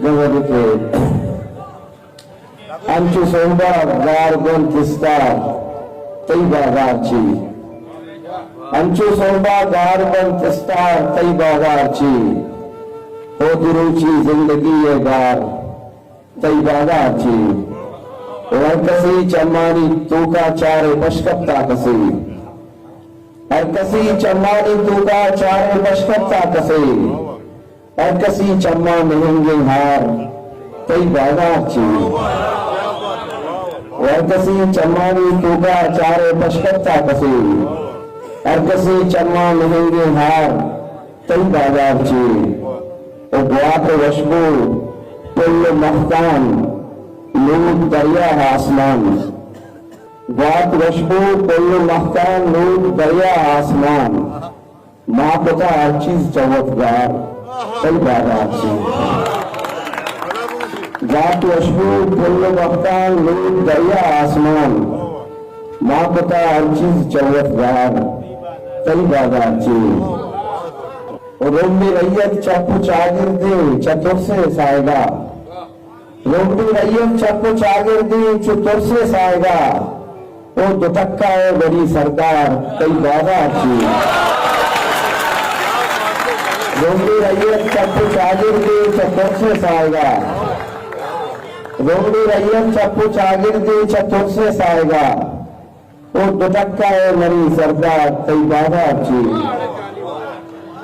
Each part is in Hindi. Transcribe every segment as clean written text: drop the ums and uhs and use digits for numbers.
गवरिके अंचु सोंबा गारगोन किस्ता तैबा गारची अंचु सोंबा गारगोन किस्ता तैबा गारची हो दिरुची जिंदगी ये गार तैबा गारची और कसी चम्मानी तूका चारे पशकत्ता कसी और कसी चम्मानी तूका चारे पशकत्ता कसी और कसी चम्मा महंगे हार कई बागाची और कसी चम्मानी तूका चारे पशकत्ता कसी और कसी चम्मा महंगे हार कई बागाची और गुआत वशबू पुल मख्तान नूर दरिया आसमान गुआत वशबू पुल मख्तान नूर दरिया आसमान माँ पता हर चीज चौवतगार कई बागाची जात वशबू पुल मख्तान नूर दरिया आसमान माँ पता हर चीज चौवतगार कई बागाची रोमी रैयत चप्पू चागिर दे चतुर से साएगा रोमी रैयत चप्पू चागिर दे चतुर से साएगा वो दुतक्का है बड़ी सरकार कई बागाची रोमी रैयत चप्पू चागिर दे चतुर से साएगा रोमी रैयत चप्पू चागिर दे चतुर से साएगा वो दुतक्का है मरी सरकार कई बागाची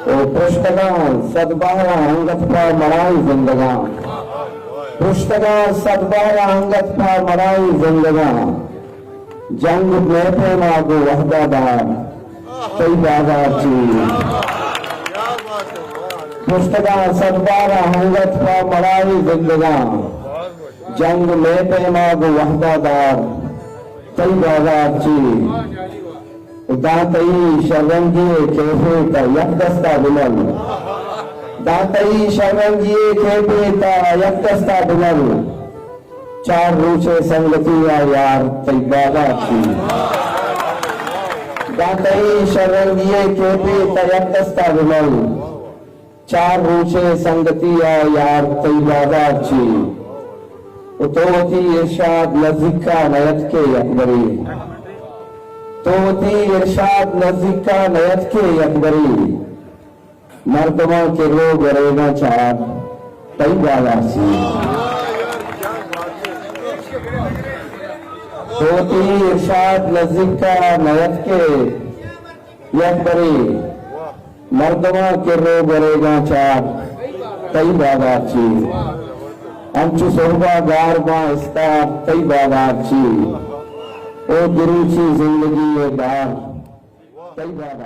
ओ पुष्टगान सदबारा अंगत पर मराई जिंदगा पुष्टगान सदबारा अंगत पर मराई जिंदगा जंग में प्रेमा गो वहदादार कई बागाची पुष्टगान सदबारा अंगत पर मराई जिंदगा जंग में प्रेमा गो वहदादार कई बागाची दातई शर्वंगिये खेपे ता यकदस्ता बुलल दातई शर्वंगिये खेपे ता यकदस्ता बुलल चार रूचे संगतिया यार तई बागाची दातई शर्वंगिये खेपे ता यकदस्ता बुलल चार रूचे संगतिया यार तई बागाची उतोती इरशाद नज़ीका नयत के अकबरी तोती इरशाद नज़ीका नयत के अकबरी मर्दमा के रो गरेगा चार कई बागाची तोती इरशाद नज़ीका नयत के अकबरी मर्दमा के रो गरेगा चार कई बागाची अंचु सोहबा गारबा इस्तार कई बागाची ओ दिरुची जिंदगी ये बार कई बार